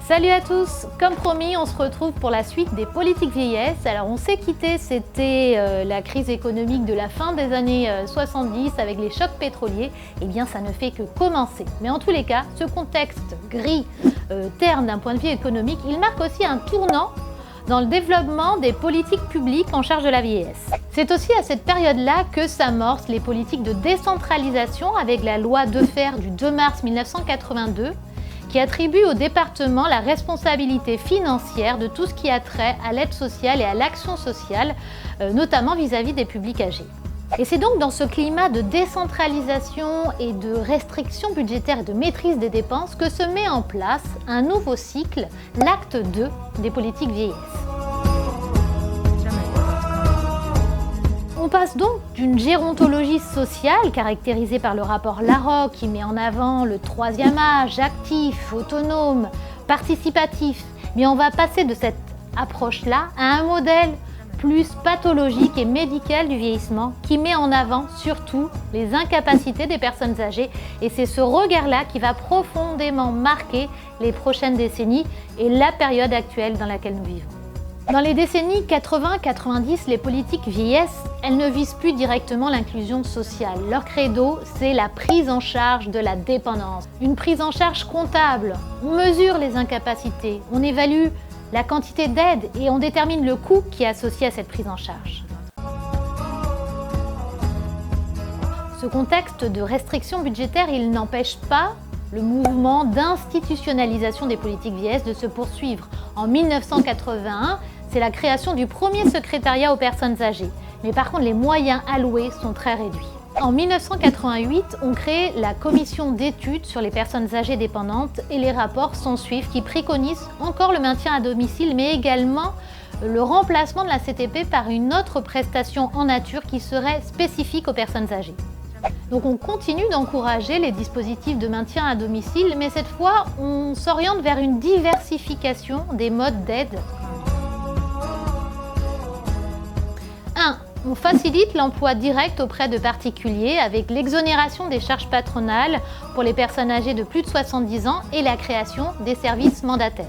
Salut à tous! Comme promis, on se retrouve pour la suite des politiques vieillesse. Alors on s'est quitté, c'était la crise économique de la fin des années 70 avec les chocs pétroliers. Eh bien ça ne fait que commencer. Mais en tous les cas, ce contexte gris, terne d'un point de vue économique, il marque aussi un tournant dans le développement des politiques publiques en charge de la vieillesse. C'est aussi à cette période-là que s'amorcent les politiques de décentralisation avec la loi Defferre du 2 mars 1982 qui attribue au département la responsabilité financière de tout ce qui a trait à l'aide sociale et à l'action sociale, notamment vis-à-vis des publics âgés. Et c'est donc dans ce climat de décentralisation et de restriction budgétaire et de maîtrise des dépenses que se met en place un nouveau cycle, l'acte 2 des politiques vieillesse. On passe donc d'une gérontologie sociale caractérisée par le rapport Larocque qui met en avant le troisième âge, actif, autonome, participatif, mais on va passer de cette approche-là à un modèle plus pathologique et médical du vieillissement qui met en avant surtout les incapacités des personnes âgées et c'est ce regard-là qui va profondément marquer les prochaines décennies et la période actuelle dans laquelle nous vivons. Dans les décennies 80-90, les politiques vieillesse, elles ne visent plus directement l'inclusion sociale. Leur credo, c'est la prise en charge de la dépendance. Une prise en charge comptable. On mesure les incapacités, on évalue la quantité d'aide et on détermine le coût qui est associé à cette prise en charge. Ce contexte de restriction budgétaire, il n'empêche pas le mouvement d'institutionnalisation des politiques vieillesse de se poursuivre. En 1981, c'est la création du premier secrétariat aux personnes âgées. Mais par contre, les moyens alloués sont très réduits. En 1988, on crée la commission d'études sur les personnes âgées dépendantes et les rapports s'ensuivent qui préconisent encore le maintien à domicile, mais également le remplacement de la CTP par une autre prestation en nature qui serait spécifique aux personnes âgées. Donc on continue d'encourager les dispositifs de maintien à domicile, mais cette fois, on s'oriente vers une diversification des modes d'aide. 1. On facilite l'emploi direct auprès de particuliers avec l'exonération des charges patronales pour les personnes âgées de plus de 70 ans et la création des services mandataires.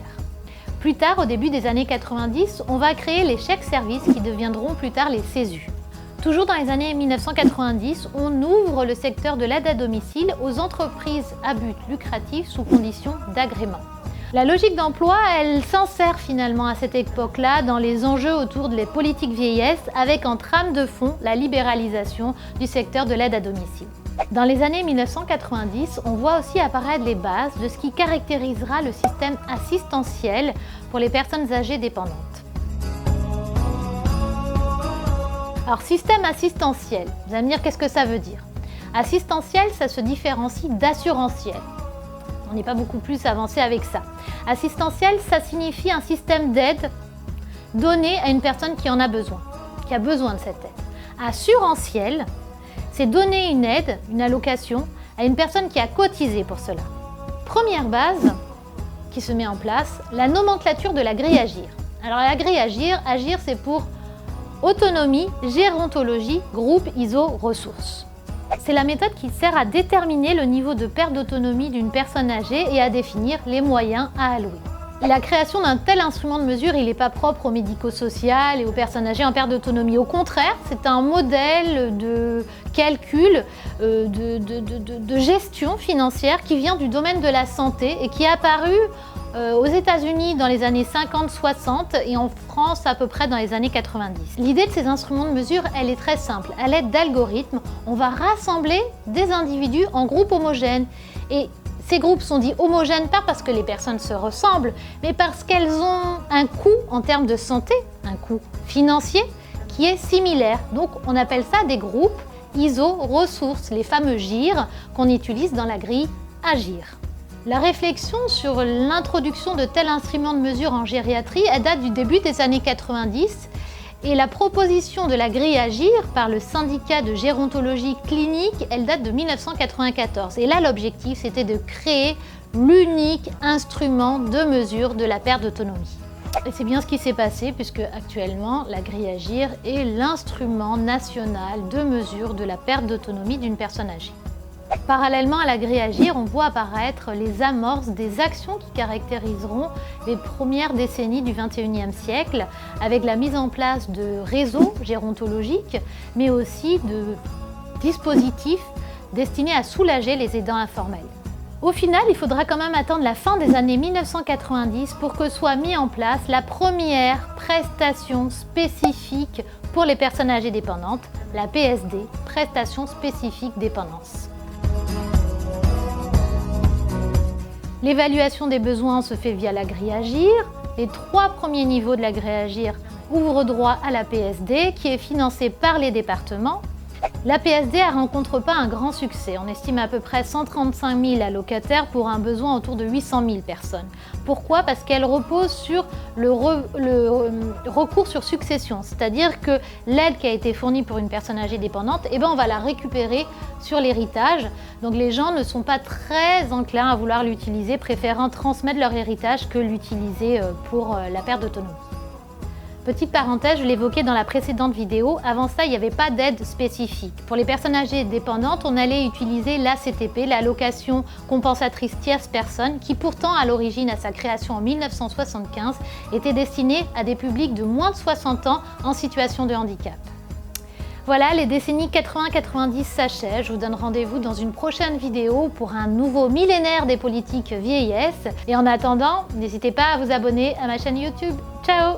Plus tard, au début des années 90, on va créer les chèques-services qui deviendront plus tard les CESU. Toujours dans les années 1990, on ouvre le secteur de l'aide à domicile aux entreprises à but lucratif sous condition d'agrément. La logique d'emploi, elle s'insère finalement à cette époque-là dans les enjeux autour de les politiques vieillesse avec en trame de fond la libéralisation du secteur de l'aide à domicile. Dans les années 1990, on voit aussi apparaître les bases de ce qui caractérisera le système assistentiel pour les personnes âgées dépendantes. Alors, système assistentiel, vous allez me dire qu'est-ce que ça veut dire? Assistentiel, ça se différencie d'assurantiel. On n'est pas beaucoup plus avancé avec ça. Assistentiel, ça signifie un système d'aide donné à une personne qui en a besoin, qui a besoin de cette aide. Assurantiel, c'est donner une aide, une allocation, à une personne qui a cotisé pour cela. Première base qui se met en place, la nomenclature de la grille Agir. Alors la grille Agir, Agir c'est pour autonomie, gérontologie, groupe ISO, ressources. C'est la méthode qui sert à déterminer le niveau de perte d'autonomie d'une personne âgée et à définir les moyens à allouer. La création d'un tel instrument de mesure, il n'est pas propre au médico-social et aux personnes âgées en perte d'autonomie. Au contraire, c'est un modèle de calcul, de gestion financière qui vient du domaine de la santé et qui est apparu aux États-Unis dans les années 50-60 et en France à peu près dans les années 90. L'idée de ces instruments de mesure, elle est très simple. À l'aide d'algorithmes, on va rassembler des individus en groupes homogènes. Et ces groupes sont dits homogènes pas parce que les personnes se ressemblent, mais parce qu'elles ont un coût en termes de santé, un coût financier qui est similaire. Donc on appelle ça des groupes ISO ressources, les fameux GIR qu'on utilise dans la grille Agir. La réflexion sur l'introduction de tels instruments de mesure en gériatrie, elle date du début des années 90 et la proposition de la grille Agir par le syndicat de gérontologie clinique, elle date de 1994. Et là, l'objectif, c'était de créer l'unique instrument de mesure de la perte d'autonomie. Et c'est bien ce qui s'est passé puisque actuellement, la grille Agir est l'instrument national de mesure de la perte d'autonomie d'une personne âgée. Parallèlement à la grille Agir, on voit apparaître les amorces des actions qui caractériseront les premières décennies du XXIe siècle, avec la mise en place de réseaux gérontologiques, mais aussi de dispositifs destinés à soulager les aidants informels. Au final, il faudra quand même attendre la fin des années 1990 pour que soit mise en place la première prestation spécifique pour les personnes âgées dépendantes, la PSD, prestation spécifique dépendance. L'évaluation des besoins se fait via la grille Agir. Les 3 premiers niveaux de la grille Agir ouvrent droit à la PSD qui est financée par les départements. La PSD ne rencontre pas un grand succès. On estime à peu près 135 000 allocataires pour un besoin autour de 800 000 personnes. Pourquoi? Parce qu'elle repose sur le recours sur succession, c'est-à-dire que l'aide qui a été fournie pour une personne âgée dépendante, on va la récupérer sur l'héritage. Donc les gens ne sont pas très enclins à vouloir l'utiliser, préférant transmettre leur héritage que l'utiliser pour la perte d'autonomie. Petite parenthèse, je l'évoquais dans la précédente vidéo, avant ça il n'y avait pas d'aide spécifique. Pour les personnes âgées dépendantes, on allait utiliser l'ACTP, l'allocation compensatrice tierce personne, qui pourtant à l'origine, à sa création en 1975, était destinée à des publics de moins de 60 ans en situation de handicap. Voilà, les décennies 80-90 s'achèvent. Je vous donne rendez-vous dans une prochaine vidéo pour un nouveau millénaire des politiques vieillesse. Et en attendant, n'hésitez pas à vous abonner à ma chaîne YouTube. Ciao!